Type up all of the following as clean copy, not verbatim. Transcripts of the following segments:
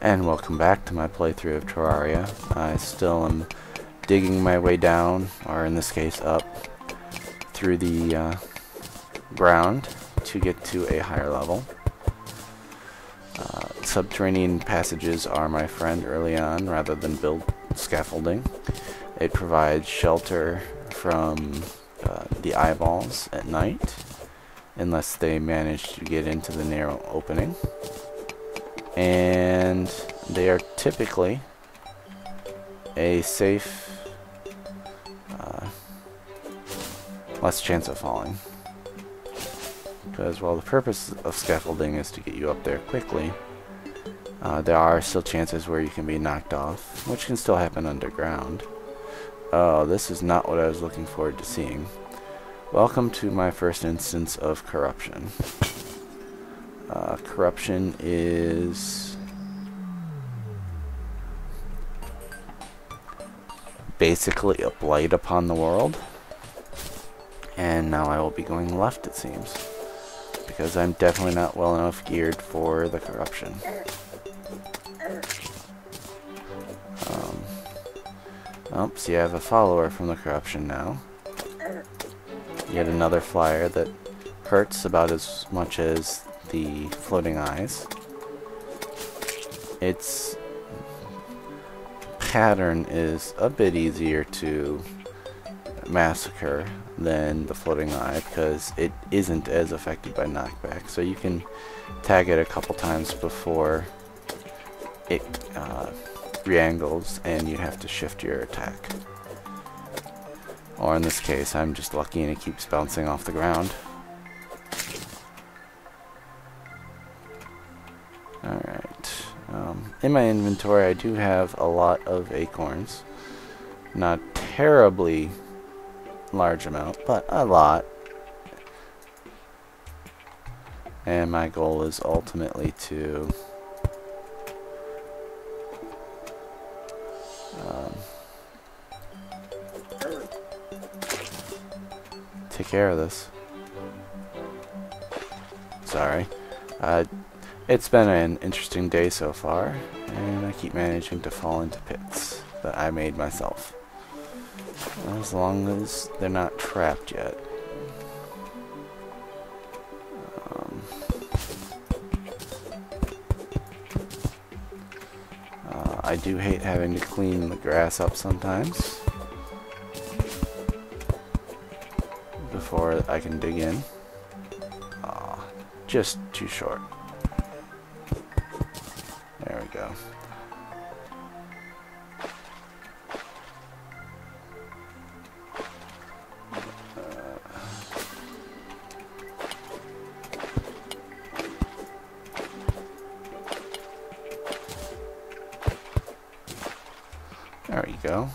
And welcome back to my playthrough of Terraria. I still am digging my way down, or in this case up, through the ground to get to a higher level. Subterranean passages are my friend early on rather than build scaffolding. It provides shelter from the eyeballs at night, unless they manage to get into the narrow opening. And they are typically a safe, less chance of falling. Because while the purpose of scaffolding is to get you up there quickly, there are still chances where you can be knocked off, which can still happen underground. Oh, this is not what I was looking forward to seeing. Welcome to my first instance of corruption. Corruption is basically a blight upon the world. And now I will be going left, it seems. Because I'm definitely not well enough geared for the corruption. Oops, you have a follower from the corruption now. Yet another flyer that hurts about as much as the floating eyes. Its pattern is a bit easier to massacre than the floating eye because it isn't as affected by knockback. So you can tag it a couple times before it re-angles and you have to shift your attack. Or in this case, I'm just lucky and it keeps bouncing off the ground. Alright. In my inventory, I do have a lot of acorns. Not terribly large amount, but a lot. And my goal is ultimately to take care of this. Sorry. It's been an interesting day so far, and I keep managing to fall into pits that I made myself. As long as they're not trapped yet. I do hate having to clean the grass up sometimes before I can dig in. Just too short. There we go. There we go.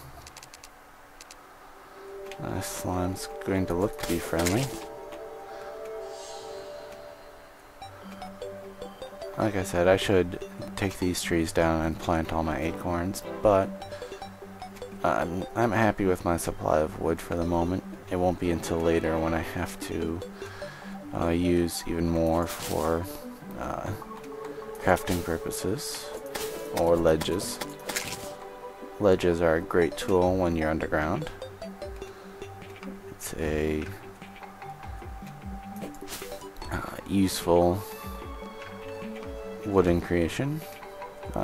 Slime's going to look to be friendly. Like I said, I should take these trees down and plant all my acorns, but I'm happy with my supply of wood for the moment. It won't be until later when I have to use even more for crafting purposes, or ledges. Ledges are a great tool when you're underground. It's a useful wooden creation,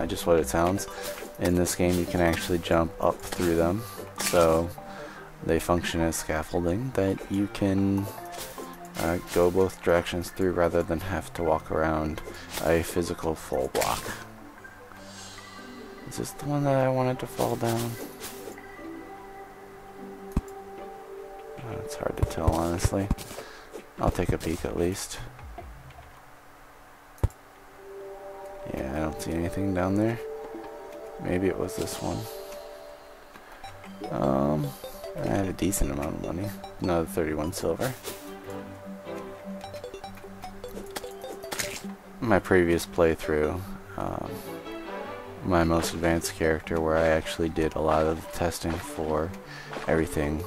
just what it sounds. In this game you can actually jump up through them, so they function as scaffolding that you can go both directions through rather than have to walk around a physical full block. Is this the one that I wanted to fall down? It's hard to tell, honestly. I'll take a peek at least. Yeah, I don't see anything down there. Maybe it was this one. I had a decent amount of money. Another 31 silver. My previous playthrough, my most advanced character, where I actually did a lot of testing for everything,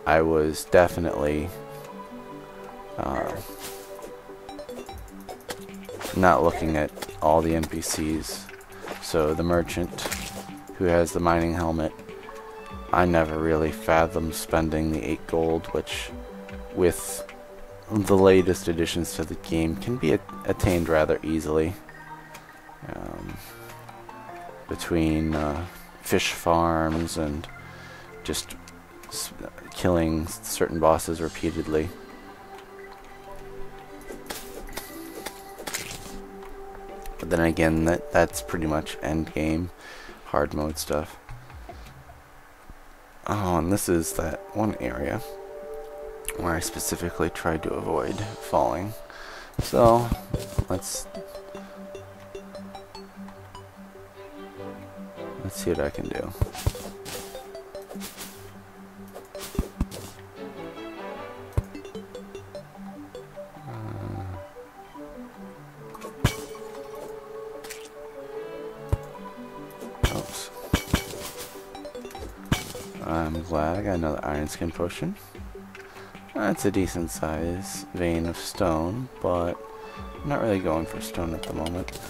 I was definitely not looking at all the NPCs So the merchant who has the mining helmet, I never really fathomed spending the 8 gold, which with the latest additions to the game can be attained rather easily. Between fish farms and just killing certain bosses repeatedly. But then again, that's pretty much end game hard mode stuff. Oh, and this is that one area where I specifically tried to avoid falling. So let's see what I can do. Oops. I'm glad I got another iron skin potion. That's a decent size vein of stone, but I'm not really going for stone at the moment.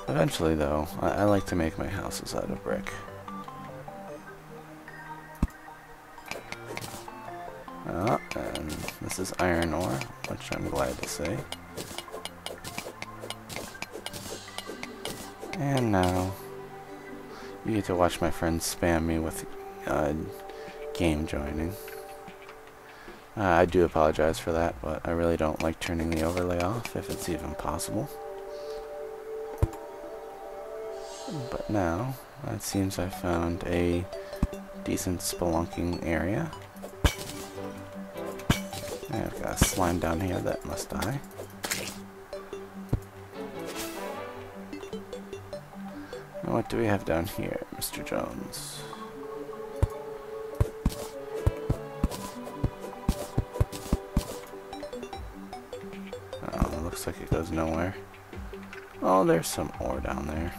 Eventually, though, I like to make my houses out of brick. And this is iron ore, which I'm glad to see. And now, you get to watch my friends spam me with game joining. I do apologize for that, but I really don't like turning the overlay off if it's even possible. But now, it seems I found a decent spelunking area. I've got a slime down here that must die. And what do we have down here, Mr. Jones? Oh, it looks like it goes nowhere. Oh, there's some ore down there.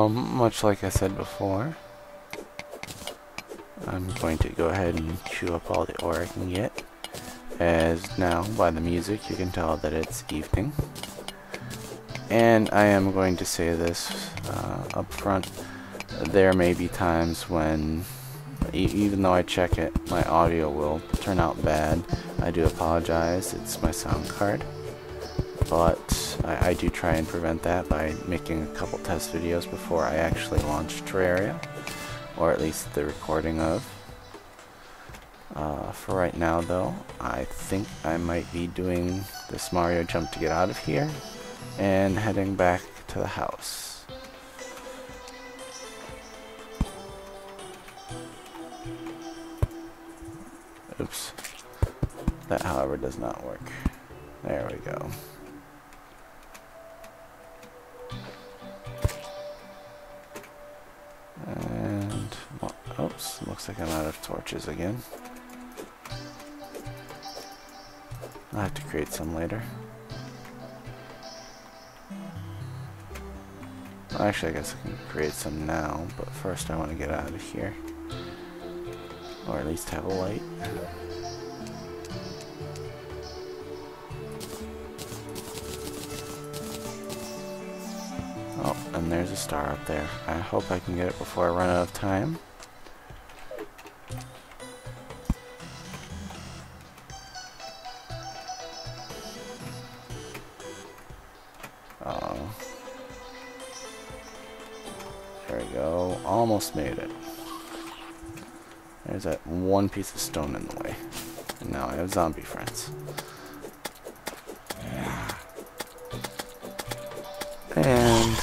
Much like I said before, I'm going to go ahead and chew up all the ore I can get, as now, by the music, you can tell that it's evening. And I am going to say this up front, there may be times when, even though I check it, my audio will turn out bad. I do apologize, it's my sound card. But I do try and prevent that by making a couple test videos before I actually launch Terraria, or at least the recording of. For right now though, I think I might be doing this Mario jump to get out of here, and heading back to the house. Oops. That, however, does not work. There we go. And, well, oops, looks like I'm out of torches again. I'll have to create some later. Well, actually, I guess I can create some now, but first I want to get out of here. Or at least have a light. Oh, and there's a star up there. I hope I can get it before I run out of time. Oh. There we go. Almost made it. There's that one piece of stone in the way. And now I have zombie friends. And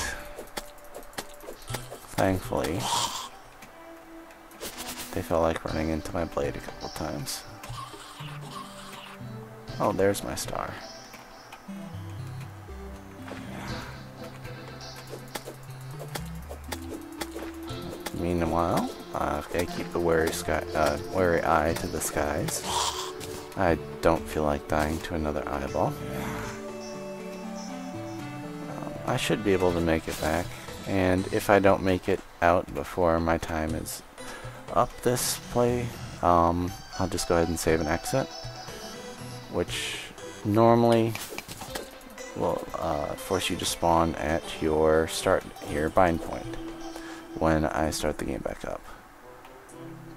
thankfully, they felt like running into my blade a couple times. Oh, there's my star. Meanwhile, I've got to keep a wary eye to the skies. I don't feel like dying to another eyeball. I should be able to make it back, and if I don't make it out before my time is up this play, I'll just go ahead and save and exit, which normally will force you to spawn at your bind point when I start the game back up.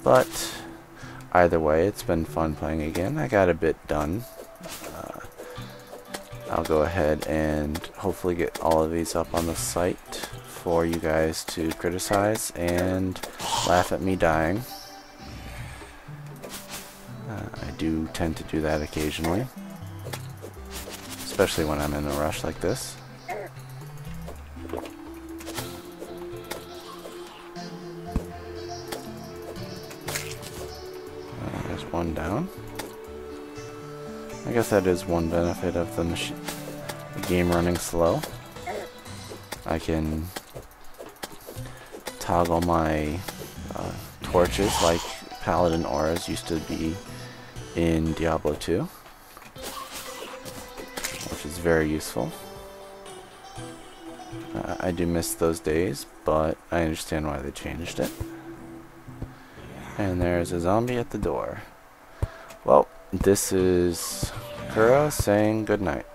But either way, it's been fun playing again. I got a bit done. I'll go ahead and hopefully get all of these up on the site for you guys to criticize and laugh at me dying. I do tend to do that occasionally, especially when I'm in a rush like this. There's one down. I guess that is one benefit of the game running slow. I can toggle my torches like Paladin auras used to be in Diablo 2, which is very useful. I do miss those days, but I understand why they changed it. And there's a zombie at the door. Well, this is Kuro saying goodnight.